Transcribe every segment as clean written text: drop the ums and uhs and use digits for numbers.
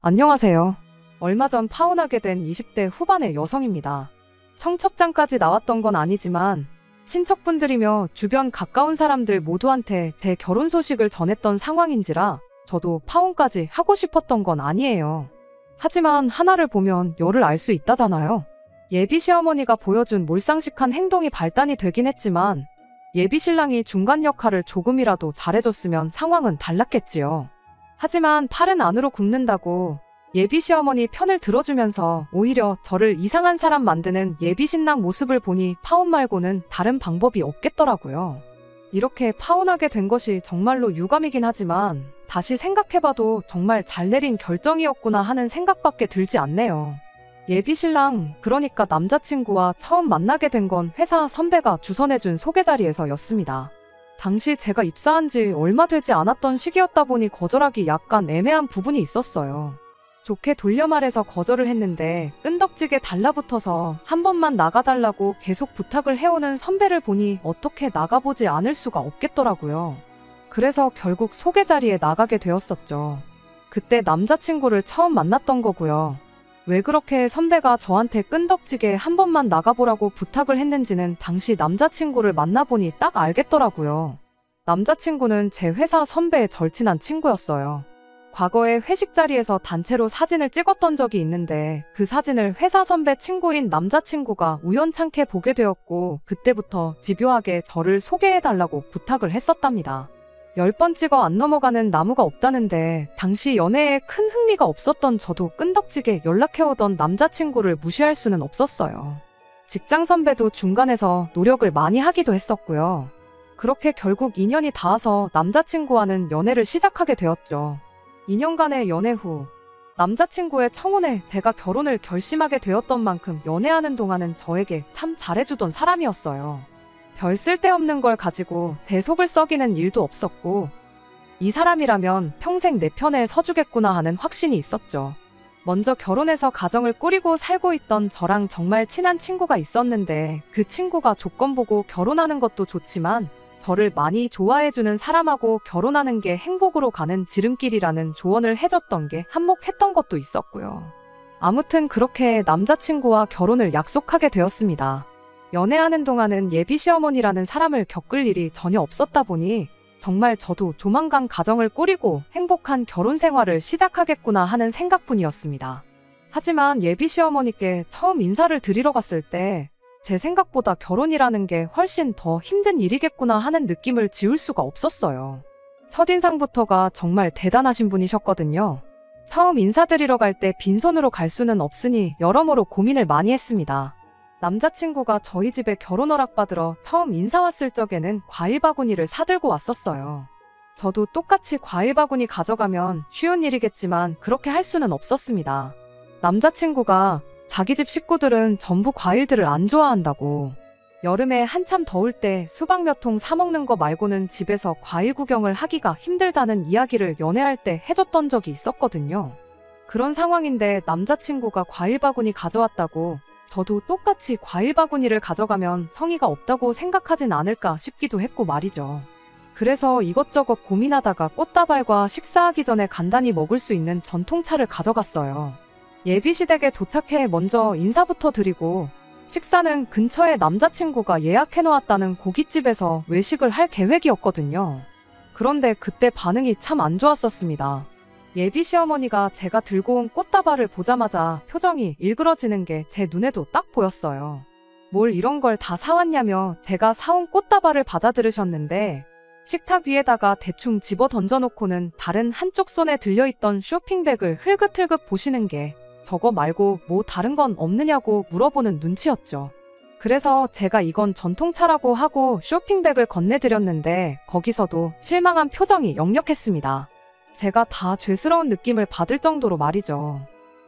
안녕하세요. 얼마 전 파혼하게 된 20대 후반의 여성입니다. 청첩장까지 나왔던 건 아니지만 친척분들이며 주변 가까운 사람들 모두한테 제 결혼 소식을 전했던 상황인지라 저도 파혼까지 하고 싶었던 건 아니에요. 하지만 하나를 보면 열을 알 수 있다잖아요. 예비 시어머니가 보여준 몰상식한 행동이 발단이 되긴 했지만 예비 신랑이 중간 역할을 조금이라도 잘해줬으면 상황은 달랐겠지요. 하지만 팔은 안으로 굽는다고 예비 시어머니 편을 들어주면서 오히려 저를 이상한 사람 만드는 예비 신랑 모습을 보니 파혼 말고는 다른 방법이 없겠더라고요. 이렇게 파혼하게 된 것이 정말로 유감이긴 하지만 다시 생각해봐도 정말 잘 내린 결정이었구나 하는 생각밖에 들지 않네요. 예비 신랑, 그러니까 남자친구와 처음 만나게 된 건 회사 선배가 주선해준 소개 자리에서였습니다. 당시 제가 입사한 지 얼마 되지 않았던 시기였다 보니 거절하기 약간 애매한 부분이 있었어요. 좋게 돌려 말해서 거절을 했는데 끈덕지게 달라붙어서 한 번만 나가달라고 계속 부탁을 해오는 선배를 보니 어떻게 나가보지 않을 수가 없겠더라고요. 그래서 결국 소개 자리에 나가게 되었었죠. 그때 남자친구를 처음 만났던 거고요. 왜 그렇게 선배가 저한테 끈덕지게 한 번만 나가보라고 부탁을 했는지는 당시 남자친구를 만나보니 딱 알겠더라고요. 남자친구는 제 회사 선배의 절친한 친구였어요. 과거에 회식 자리에서 단체로 사진을 찍었던 적이 있는데 그 사진을 회사 선배 친구인 남자친구가 우연찮게 보게 되었고 그때부터 집요하게 저를 소개해달라고 부탁을 했었답니다. 10번 찍어 안 넘어가는 나무가 없다는데 당시 연애에 큰 흥미가 없었던 저도 끈덕지게 연락해오던 남자친구를 무시할 수는 없었어요. 직장 선배도 중간에서 노력을 많이 하기도 했었고요. 그렇게 결국 인연이 닿아서 남자친구와는 연애를 시작하게 되었죠. 2년간의 연애 후 남자친구의 청혼에 제가 결혼을 결심하게 되었던 만큼 연애하는 동안은 저에게 참 잘해주던 사람이었어요. 별 쓸데없는 걸 가지고 제 속을 썩이는 일도 없었고 이 사람이라면 평생 내 편에 서주겠구나 하는 확신이 있었죠. 먼저 결혼해서 가정을 꾸리고 살고 있던 저랑 정말 친한 친구가 있었는데 그 친구가 조건 보고 결혼하는 것도 좋지만 저를 많이 좋아해주는 사람하고 결혼하는 게 행복으로 가는 지름길이라는 조언을 해줬던 게 한몫했던 것도 있었고요. 아무튼 그렇게 남자친구와 결혼을 약속하게 되었습니다. 연애하는 동안은 예비 시어머니라는 사람을 겪을 일이 전혀 없었다 보니 정말 저도 조만간 가정을 꾸리고 행복한 결혼 생활을 시작하겠구나 하는 생각뿐이었습니다. 하지만 예비 시어머니께 처음 인사를 드리러 갔을 때 제 생각보다 결혼이라는 게 훨씬 더 힘든 일이겠구나 하는 느낌을 지울 수가 없었어요. 첫인상부터가 정말 대단하신 분이셨거든요. 처음 인사드리러 갈 때 빈손으로 갈 수는 없으니 여러모로 고민을 많이 했습니다. 남자친구가 저희 집에 결혼 허락받으러 처음 인사 왔을 적에는 과일 바구니를 사들고 왔었어요. 저도 똑같이 과일 바구니 가져가면 쉬운 일이겠지만 그렇게 할 수는 없었습니다. 남자친구가 자기 집 식구들은 전부 과일들을 안 좋아한다고, 여름에 한참 더울 때 수박 몇 통 사 먹는 거 말고는 집에서 과일 구경을 하기가 힘들다는 이야기를 연애할 때 해줬던 적이 있었거든요. 그런 상황인데 남자친구가 과일 바구니 가져왔다고 저도 똑같이 과일 바구니를 가져가면 성의가 없다고 생각하진 않을까 싶기도 했고 말이죠. 그래서 이것저것 고민하다가 꽃다발과 식사하기 전에 간단히 먹을 수 있는 전통차를 가져갔어요. 예비시댁에 도착해 먼저 인사부터 드리고 식사는 근처에 남자친구가 예약해놓았다는 고깃집에서 외식을 할 계획이었거든요. 그런데 그때 반응이 참 안 좋았었습니다. 예비 시어머니가 제가 들고 온 꽃다발을 보자마자 표정이 일그러지는 게 제 눈에도 딱 보였어요. 뭘 이런 걸 다 사왔냐며 제가 사온 꽃다발을 받아들으셨는데 식탁 위에다가 대충 집어 던져놓고는 다른 한쪽 손에 들려있던 쇼핑백을 흘긋흘긋 보시는 게 저거 말고 뭐 다른 건 없느냐고 물어보는 눈치였죠. 그래서 제가 이건 전통차라고 하고 쇼핑백을 건네드렸는데 거기서도 실망한 표정이 역력했습니다. 제가 다 죄스러운 느낌을 받을 정도로 말이죠.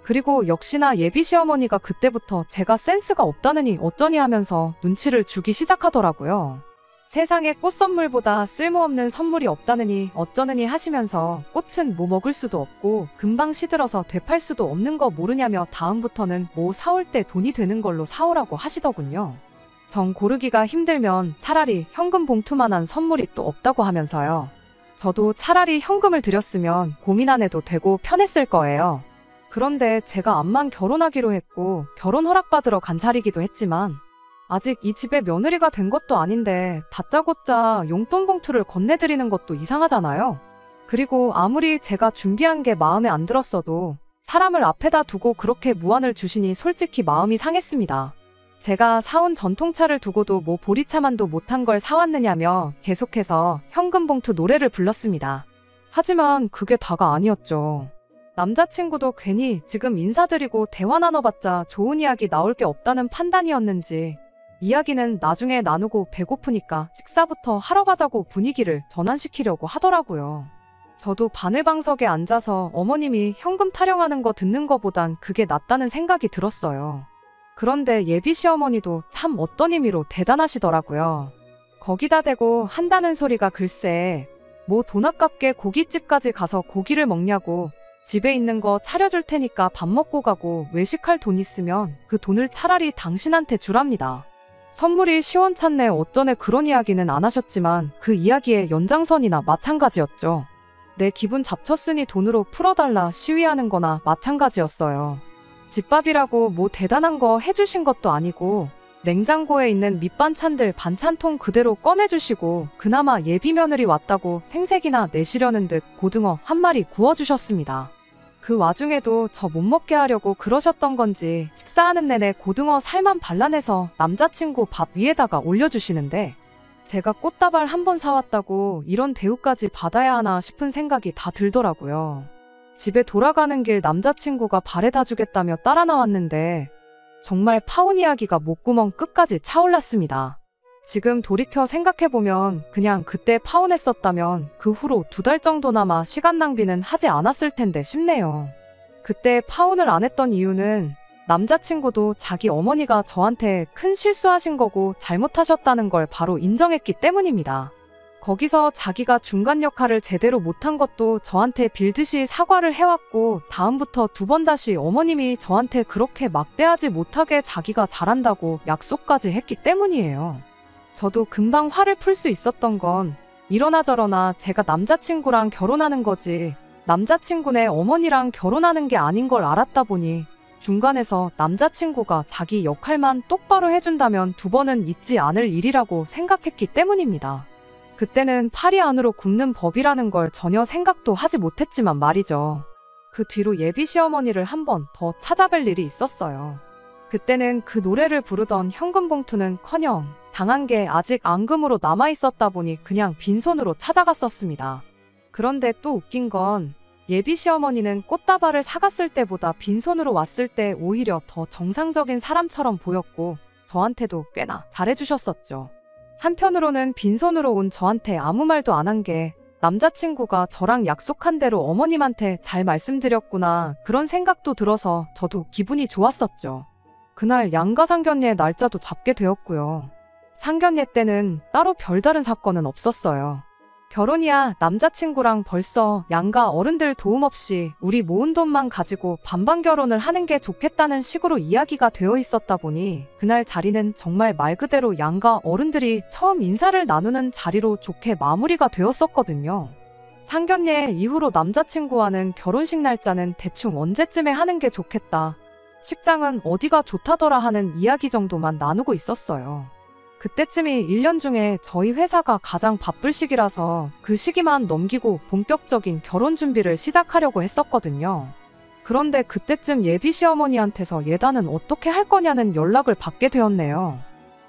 그리고 역시나 예비 시어머니가 그때부터 제가 센스가 없다느니 어쩌니 하면서 눈치를 주기 시작하더라고요. 세상에 꽃 선물보다 쓸모없는 선물이 없다느니 어쩌느니 하시면서 꽃은 뭐 먹을 수도 없고 금방 시들어서 되팔 수도 없는 거 모르냐며 다음부터는 뭐 사올 때 돈이 되는 걸로 사오라고 하시더군요. 정 고르기가 힘들면 차라리 현금 봉투만한 선물이 또 없다고 하면서요. 저도 차라리 현금을 드렸으면 고민 안 해도 되고 편했을 거예요. 그런데 제가 암만 결혼하기로 했고 결혼 허락받으러 간 자리기도 했지만 아직 이 집의 며느리가 된 것도 아닌데 다짜고짜 용돈 봉투를 건네드리는 것도 이상하잖아요. 그리고 아무리 제가 준비한 게 마음에 안 들었어도 사람을 앞에다 두고 그렇게 무안을 주시니 솔직히 마음이 상했습니다. 제가 사온 전통차를 두고도 뭐 보리차만도 못한 걸 사왔느냐며 계속해서 현금 봉투 노래를 불렀습니다. 하지만 그게 다가 아니었죠. 남자친구도 괜히 지금 인사드리고 대화 나눠봤자 좋은 이야기 나올 게 없다는 판단이었는지 이야기는 나중에 나누고 배고프니까 식사부터 하러 가자고 분위기를 전환시키려고 하더라고요. 저도 바늘방석에 앉아서 어머님이 현금 타령하는 거 듣는 거보단 그게 낫다는 생각이 들었어요. 그런데 예비 시어머니도 참 어떤 의미로 대단하시더라고요. 거기다 대고 한다는 소리가 글쎄 뭐 돈 아깝게 고깃집까지 가서 고기를 먹냐고 집에 있는 거 차려줄 테니까 밥 먹고 가고 외식할 돈 있으면 그 돈을 차라리 당신한테 주랍니다. 선물이 시원찮네 어쩌네 그런 이야기는 안 하셨지만 그 이야기의 연장선이나 마찬가지였죠. 내 기분 잡쳤으니 돈으로 풀어달라 시위하는 거나 마찬가지였어요. 집밥이라고 뭐 대단한 거 해주신 것도 아니고 냉장고에 있는 밑반찬들 반찬통 그대로 꺼내주시고 그나마 예비 며느리 왔다고 생색이나 내시려는 듯 고등어 한 마리 구워주셨습니다. 그 와중에도 저 못 먹게 하려고 그러셨던 건지 식사하는 내내 고등어 살만 발라내서 남자친구 밥 위에다가 올려주시는데 제가 꽃다발 한 번 사왔다고 이런 대우까지 받아야 하나 싶은 생각이 다 들더라고요. 집에 돌아가는 길 남자친구가 바래다 주겠다며 따라 나왔는데 정말 파혼 이야기가 목구멍 끝까지 차올랐습니다. 지금 돌이켜 생각해보면 그냥 그때 파혼했었다면 그 후로 2달 정도나마 시간 낭비는 하지 않았을 텐데 싶네요. 그때 파혼을 안 했던 이유는 남자친구도 자기 어머니가 저한테 큰 실수하신 거고 잘못하셨다는 걸 바로 인정했기 때문입니다. 거기서 자기가 중간 역할을 제대로 못한 것도 저한테 빌듯이 사과를 해왔고 다음부터 2번 다시 어머님이 저한테 그렇게 막대하지 못하게 자기가 잘한다고 약속까지 했기 때문이에요. 저도 금방 화를 풀 수 있었던 건 이러나 저러나 제가 남자친구랑 결혼하는 거지 남자친구네 어머니랑 결혼하는 게 아닌 걸 알았다 보니 중간에서 남자친구가 자기 역할만 똑바로 해준다면 2번은 있지 않을 일이라고 생각했기 때문입니다. 그때는 팔이 안으로 굽는 법이라는 걸 전혀 생각도 하지 못했지만 말이죠. 그 뒤로 예비 시어머니를 한 번 더 찾아뵐 일이 있었어요. 그때는 그 노래를 부르던 현금 봉투는커녕 당한 게 아직 앙금으로 남아있었다 보니 그냥 빈손으로 찾아갔었습니다. 그런데 또 웃긴 건 예비 시어머니는 꽃다발을 사갔을 때보다 빈손으로 왔을 때 오히려 더 정상적인 사람처럼 보였고 저한테도 꽤나 잘해주셨었죠. 한편으로는 빈손으로 온 저한테 아무 말도 안 한 게 남자친구가 저랑 약속한 대로 어머님한테 잘 말씀드렸구나 그런 생각도 들어서 저도 기분이 좋았었죠. 그날 양가 상견례 날짜도 잡게 되었고요. 상견례 때는 따로 별다른 사건은 없었어요. 결혼이야 남자친구랑 벌써 양가 어른들 도움 없이 우리 모은 돈만 가지고 반반 결혼을 하는 게 좋겠다는 식으로 이야기가 되어 있었다 보니 그날 자리는 정말 말 그대로 양가 어른들이 처음 인사를 나누는 자리로 좋게 마무리가 되었었거든요. 상견례 이후로 남자친구와는 결혼식 날짜는 대충 언제쯤에 하는 게 좋겠다. 식장은 어디가 좋다더라 하는 이야기 정도만 나누고 있었어요. 그때쯤이 1년 중에 저희 회사가 가장 바쁠 시기라서 그 시기만 넘기고 본격적인 결혼 준비를 시작하려고 했었거든요. 그런데 그때쯤 예비 시어머니한테서 예단은 어떻게 할 거냐는 연락을 받게 되었네요.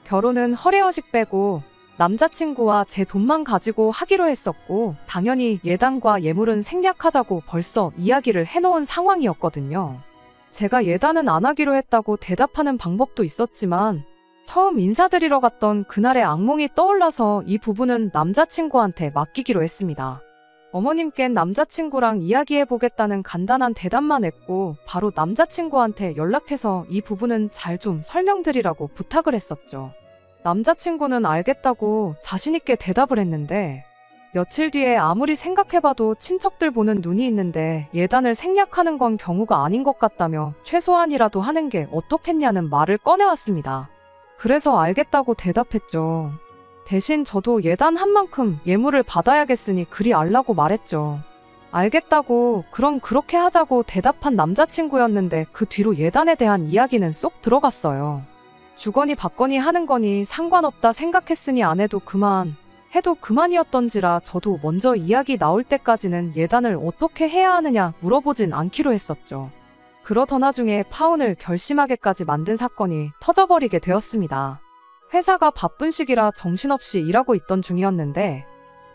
결혼은 허례허식 빼고 남자친구와 제 돈만 가지고 하기로 했었고 당연히 예단과 예물은 생략하자고 벌써 이야기를 해놓은 상황이었거든요. 제가 예단은 안 하기로 했다고 대답하는 방법도 있었지만 처음 인사드리러 갔던 그날의 악몽이 떠올라서 이 부분은 남자친구한테 맡기기로 했습니다. 어머님께는 남자친구랑 이야기해보겠다는 간단한 대답만 했고 바로 남자친구한테 연락해서 이 부분은 잘 좀 설명드리라고 부탁을 했었죠. 남자친구는 알겠다고 자신있게 대답을 했는데 며칠 뒤에 아무리 생각해봐도 친척들 보는 눈이 있는데 예단을 생략하는 건 경우가 아닌 것 같다며 최소한이라도 하는 게 어떻겠냐는 말을 꺼내왔습니다. 그래서 알겠다고 대답했죠. 대신 저도 예단한 만큼 예물을 받아야겠으니 그리 알라고 말했죠. 알겠다고, 그럼 그렇게 하자고 대답한 남자친구였는데 그 뒤로 예단에 대한 이야기는 쏙 들어갔어요. 주거니 받거니 하는 거니 상관없다 생각했으니 안 해도 그만, 해도 그만이었던지라 저도 먼저 이야기 나올 때까지는 예단을 어떻게 해야 하느냐 물어보진 않기로 했었죠. 그러던 와중에 파혼을 결심하게까지 만든 사건이 터져버리게 되었습니다. 회사가 바쁜 시기라 정신없이 일하고 있던 중이었는데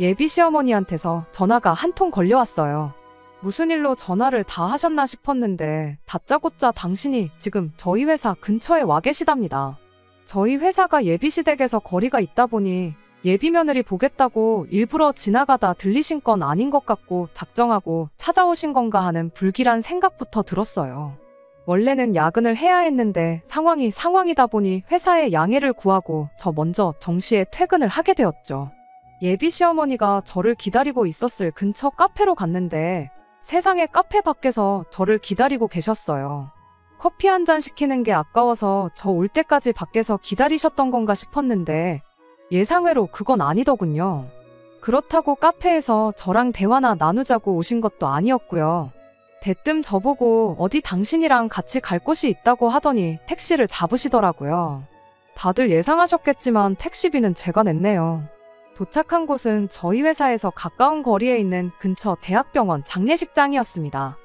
예비 시어머니한테서 전화가 한 통 걸려왔어요. 무슨 일로 전화를 다 하셨나 싶었는데 다짜고짜 당신이 지금 저희 회사 근처에 와 계시답니다. 저희 회사가 예비시댁에서 거리가 있다 보니 예비 며느리 보겠다고 일부러 지나가다 들리신 건 아닌 것 같고 작정하고 찾아오신 건가 하는 불길한 생각부터 들었어요. 원래는 야근을 해야 했는데 상황이 상황이다 보니 회사에 양해를 구하고 저 먼저 정시에 퇴근을 하게 되었죠. 예비 시어머니가 저를 기다리고 있었을 근처 카페로 갔는데 세상에 카페 밖에서 저를 기다리고 계셨어요. 커피 한 잔 시키는 게 아까워서 저 올 때까지 밖에서 기다리셨던 건가 싶었는데 예상외로 그건 아니더군요. 그렇다고 카페에서 저랑 대화나 나누자고 오신 것도 아니었고요. 대뜸 저보고 어디 당신이랑 같이 갈 곳이 있다고 하더니 택시를 잡으시더라고요. 다들 예상하셨겠지만 택시비는 제가 냈네요. 도착한 곳은 저희 회사에서 가까운 거리에 있는 근처 대학병원 장례식장이었습니다.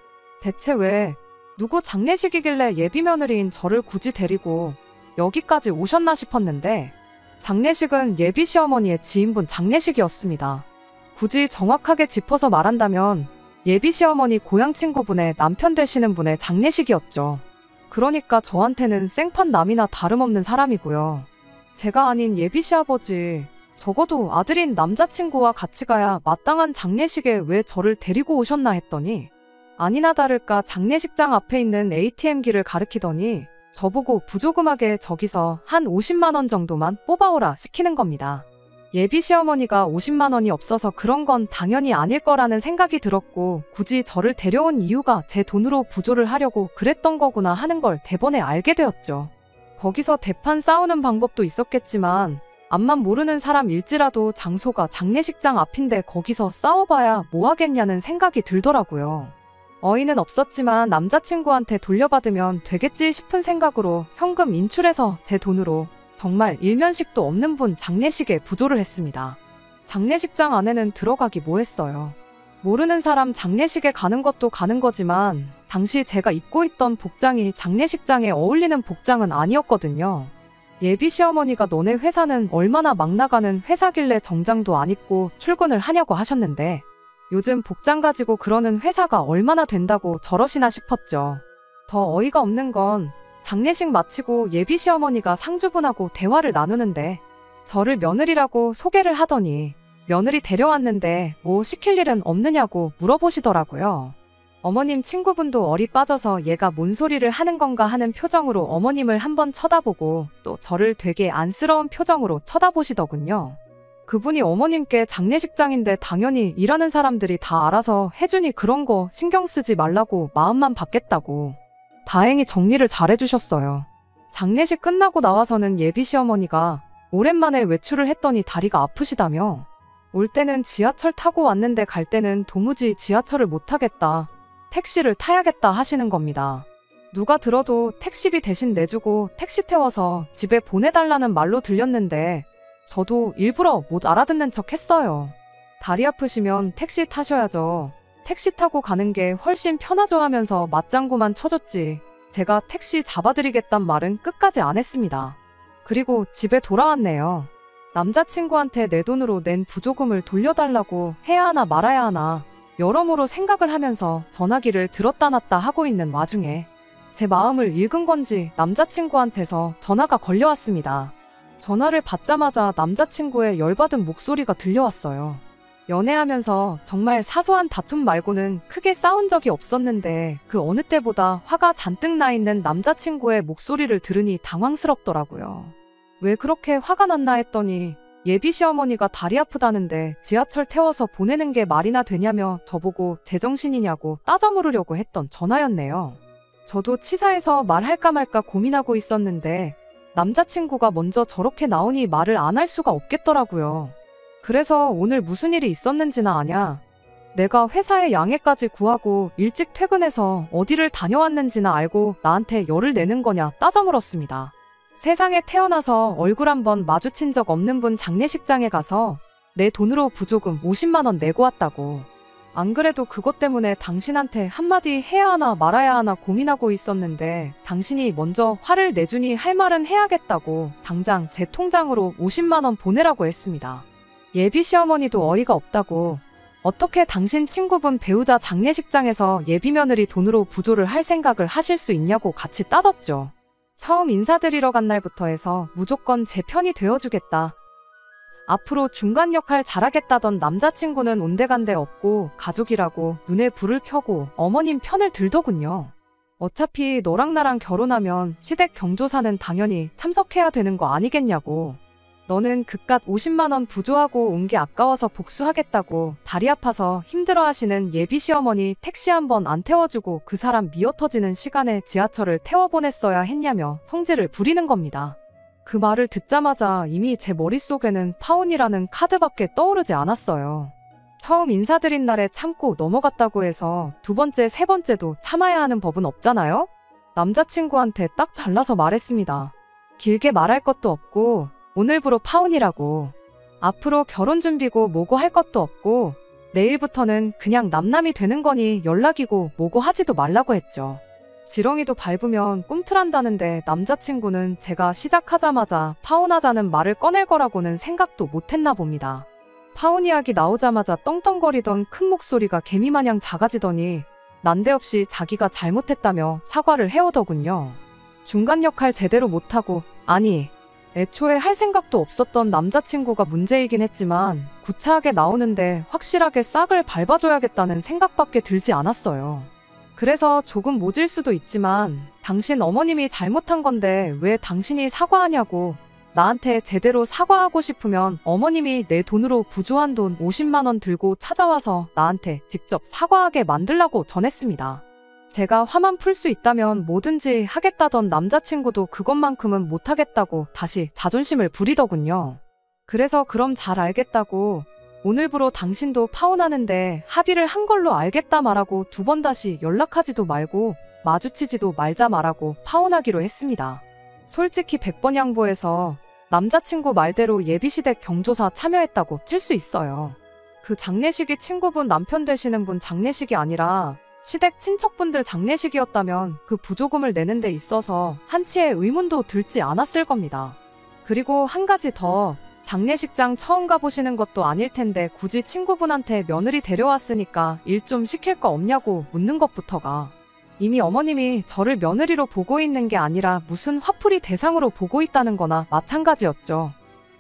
대체 왜 누구 장례식이길래 예비 며느리인 저를 굳이 데리고 여기까지 오셨나 싶었는데 장례식은 예비 시어머니의 지인분 장례식이었습니다. 굳이 정확하게 짚어서 말한다면 예비 시어머니 고향 친구분의 남편 되시는 분의 장례식이었죠. 그러니까 저한테는 생판남이나 다름없는 사람이고요. 제가 아닌 예비 시아버지, 적어도 아들인 남자친구와 같이 가야 마땅한 장례식에 왜 저를 데리고 오셨나 했더니 아니나 다를까 장례식장 앞에 있는 ATM기를 가리키더니 저보고 부조금하게 저기서 한 50만 원 정도만 뽑아오라 시키는 겁니다. 예비 시어머니가 50만 원이 없어서 그런 건 당연히 아닐 거라는 생각이 들었고 굳이 저를 데려온 이유가 제 돈으로 부조를 하려고 그랬던 거구나 하는 걸 대번에 알게 되었죠. 거기서 대판 싸우는 방법도 있었겠지만 앞만 모르는 사람일지라도 장소가 장례식장 앞인데 거기서 싸워봐야 뭐 하겠냐는 생각이 들더라고요. 어이는 없었지만 남자친구한테 돌려받으면 되겠지 싶은 생각으로 현금 인출해서 제 돈으로 정말 일면식도 없는 분 장례식에 부조를 했습니다. 장례식장 안에는 들어가기 뭐했어요. 모르는 사람 장례식에 가는 것도 가는 거지만 당시 제가 입고 있던 복장이 장례식장에 어울리는 복장은 아니었거든요. 예비 시어머니가 너네 회사는 얼마나 막 나가는 회사길래 정장도 안 입고 출근을 하냐고 하셨는데 요즘 복장 가지고 그러는 회사가 얼마나 된다고 저러시나 싶었죠. 더 어이가 없는 건 장례식 마치고 예비 시어머니가 상주분하고 대화를 나누는데 저를 며느리라고 소개를 하더니 며느리 데려왔는데 뭐 시킬 일은 없느냐고 물어보시더라고요. 어머님 친구분도 어리 빠져서 얘가 뭔 소리를 하는 건가 하는 표정으로 어머님을 한번 쳐다보고 또 저를 되게 안쓰러운 표정으로 쳐다보시더군요. 그분이 어머님께 장례식장인데 당연히 일하는 사람들이 다 알아서 해주니 그런 거 신경 쓰지 말라고 마음만 받겠다고. 다행히 정리를 잘 해주셨어요. 장례식 끝나고 나와서는 예비 시어머니가 오랜만에 외출을 했더니 다리가 아프시다며 올 때는 지하철 타고 왔는데 갈 때는 도무지 지하철을 못 타겠다. 택시를 타야겠다 하시는 겁니다. 누가 들어도 택시비 대신 내주고 택시 태워서 집에 보내달라는 말로 들렸는데 저도 일부러 못 알아듣는 척 했어요. 다리 아프시면 택시 타셔야죠. 택시 타고 가는 게 훨씬 편하죠 하면서 맞장구만 쳐줬지. 제가 택시 잡아드리겠단 말은 끝까지 안 했습니다. 그리고 집에 돌아왔네요. 남자친구한테 내 돈으로 낸 부조금을 돌려달라고 해야 하나 말아야 하나 여러모로 생각을 하면서 전화기를 들었다 놨다 하고 있는 와중에 제 마음을 읽은 건지 남자친구한테서 전화가 걸려왔습니다. 전화를 받자마자 남자친구의 열받은 목소리가 들려왔어요. 연애하면서 정말 사소한 다툼 말고는 크게 싸운 적이 없었는데 그 어느 때보다 화가 잔뜩 나 있는 남자친구의 목소리를 들으니 당황스럽더라고요. 왜 그렇게 화가 났나 했더니 예비 시어머니가 다리 아프다는데 지하철 태워서 보내는 게 말이나 되냐며 저보고 제정신이냐고 따져 물으려고 했던 전화였네요. 저도 치사해서 말할까 말까 고민하고 있었는데 남자친구가 먼저 저렇게 나오니 말을 안 할 수가 없겠더라고요. 그래서 오늘 무슨 일이 있었는지나 아냐? 내가 회사에 양해까지 구하고 일찍 퇴근해서 어디를 다녀왔는지나 알고 나한테 열을 내는 거냐 따져 물었습니다. 세상에 태어나서 얼굴 한번 마주친 적 없는 분 장례식장에 가서 내 돈으로 부조금 50만 원 내고 왔다고. 안 그래도 그것 때문에 당신한테 한마디 해야 하나 말아야 하나 고민하고 있었는데 당신이 먼저 화를 내주니 할 말은 해야겠다고 당장 제 통장으로 50만 원 보내라고 했습니다. 예비 시어머니도 어이가 없다고 어떻게 당신 친구분 배우자 장례식장에서 예비 며느리 돈으로 부조를 할 생각을 하실 수 있냐고 같이 따졌죠. 처음 인사드리러 간 날부터 해서 무조건 제 편이 되어주겠다. 앞으로 중간 역할 잘하겠다던 남자친구는 온데간데 없고 가족이라고 눈에 불을 켜고 어머님 편을 들더군요. 어차피 너랑 나랑 결혼하면 시댁 경조사는 당연히 참석해야 되는 거 아니겠냐고. 너는 그깟 50만 원 부조하고 온 게 아까워서 복수하겠다고 다리 아파서 힘들어하시는 예비 시어머니 택시 한 번 안 태워주고 그 사람 미어터지는 시간에 지하철을 태워보냈어야 했냐며 성질을 부리는 겁니다. 그 말을 듣자마자 이미 제 머릿속에는 파혼이라는 카드밖에 떠오르지 않았어요. 처음 인사드린 날에 참고 넘어갔다고 해서 두 번째, 세 번째도 참아야 하는 법은 없잖아요? 남자친구한테 딱 잘라서 말했습니다. 길게 말할 것도 없고 오늘부로 파혼이라고. 앞으로 결혼 준비고 뭐고 할 것도 없고 내일부터는 그냥 남남이 되는 거니 연락이고 뭐고 하지도 말라고 했죠. 지렁이도 밟으면 꿈틀한다는데 남자친구는 제가 시작하자마자 파혼하자는 말을 꺼낼 거라고는 생각도 못했나 봅니다. 파혼 이야기 나오자마자 떵떵거리던 큰 목소리가 개미마냥 작아지더니 난데없이 자기가 잘못했다며 사과를 해오더군요. 중간 역할 제대로 못하고 아니 애초에 할 생각도 없었던 남자친구가 문제이긴 했지만 구차하게 나오는데 확실하게 싹을 밟아줘야겠다는 생각밖에 들지 않았어요. 그래서 조금 모질 수도 있지만 당신 어머님이 잘못한 건데 왜 당신이 사과하냐고. 나한테 제대로 사과하고 싶으면 어머님이 내 돈으로 부조한 돈 50만 원 들고 찾아와서 나한테 직접 사과하게 만들라고 전했습니다. 제가 화만 풀 수 있다면 뭐든지 하겠다던 남자친구도 그것만큼은 못하겠다고 다시 자존심을 부리더군요. 그래서 그럼 잘 알겠다고 오늘부로 당신도 파혼하는데 합의를 한 걸로 알겠다 말하고 두 번 다시 연락하지도 말고 마주치지도 말자 말하고 파혼하기로 했습니다. 솔직히 100번 양보해서 남자친구 말대로 예비시댁 경조사 참여했다고 칠 수 있어요. 그 장례식이 친구분 남편 되시는 분 장례식이 아니라 시댁 친척분들 장례식이었다면 그 부조금을 내는 데 있어서 한치의 의문도 들지 않았을 겁니다. 그리고 한 가지 더, 장례식장 처음 가보시는 것도 아닐 텐데 굳이 친구분한테 며느리 데려왔으니까 일 좀 시킬 거 없냐고 묻는 것부터가 이미 어머님이 저를 며느리로 보고 있는 게 아니라 무슨 화풀이 대상으로 보고 있다는 거나 마찬가지였죠.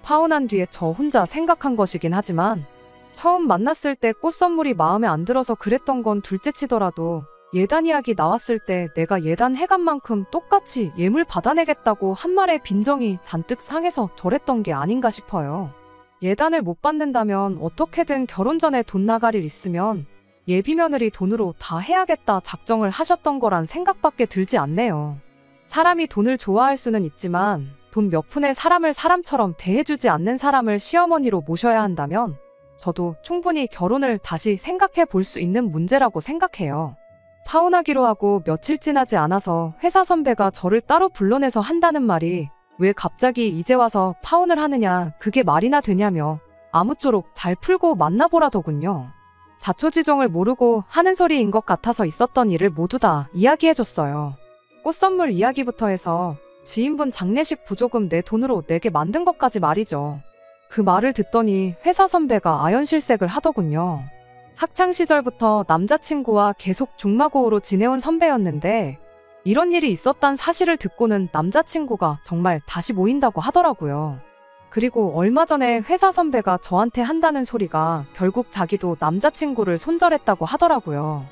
파혼한 뒤에 저 혼자 생각한 것이긴 하지만 처음 만났을 때 꽃 선물이 마음에 안 들어서 그랬던 건 둘째치더라도 예단 이야기 나왔을 때 내가 예단 해간 만큼 똑같이 예물 받아내겠다고 한 말에 빈정이 잔뜩 상해서 저랬던 게 아닌가 싶어요. 예단을 못 받는다면 어떻게든 결혼 전에 돈 나갈 일 있으면 예비 며느리 돈으로 다 해야겠다 작정을 하셨던 거란 생각밖에 들지 않네요. 사람이 돈을 좋아할 수는 있지만 돈 몇 푼에 사람을 사람처럼 대해주지 않는 사람을 시어머니로 모셔야 한다면 저도 충분히 결혼을 다시 생각해 볼 수 있는 문제라고 생각해요. 파혼하기로 하고 며칠 지나지 않아서 회사 선배가 저를 따로 불러내서 한다는 말이 왜 갑자기 이제 와서 파혼을 하느냐 그게 말이나 되냐며 아무쪼록 잘 풀고 만나보라더군요. 자초지종을 모르고 하는 소리인 것 같아서 있었던 일을 모두 다 이야기해줬어요. 꽃 선물 이야기부터 해서 지인분 장례식 부조금 내 돈으로 내게 만든 것까지 말이죠. 그 말을 듣더니 회사 선배가 아연실색을 하더군요. 학창시절부터 남자친구와 계속 중마고우로 지내온 선배였는데 이런 일이 있었단 사실을 듣고는 남자친구가 정말 다시 모인다고 하더라고요. 그리고 얼마 전에 회사 선배가 저한테 한다는 소리가 결국 자기도 남자친구를 손절했다고 하더라고요.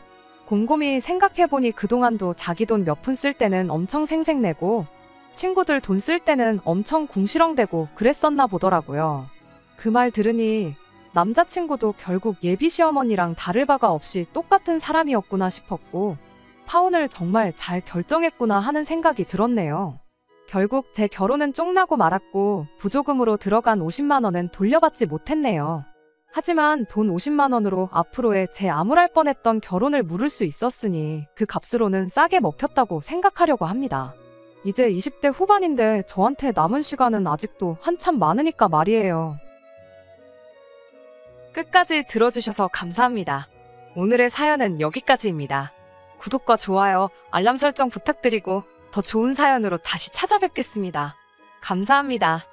곰곰이 생각해보니 그동안도 자기 돈 몇 푼 쓸 때는 엄청 생색내고 친구들 돈 쓸 때는 엄청 궁시렁대고 그랬었나 보더라고요. 그 말 들으니 남자친구도 결국 예비 시어머니랑 다를 바가 없이 똑같은 사람이었구나 싶었고 파혼을 정말 잘 결정했구나 하는 생각이 들었네요. 결국 제 결혼은 쫑나고 말았고 부조금으로 들어간 50만 원은 돌려받지 못했네요. 하지만 돈 50만 원으로 앞으로의 제 암울할 뻔했던 결혼을 물을 수 있었으니 그 값으로는 싸게 먹혔다고 생각하려고 합니다. 이제 20대 후반인데 저한테 남은 시간은 아직도 한참 많으니까 말이에요. 끝까지 들어주셔서 감사합니다. 오늘의 사연은 여기까지입니다. 구독과 좋아요, 알람 설정 부탁드리고 더 좋은 사연으로 다시 찾아뵙겠습니다. 감사합니다.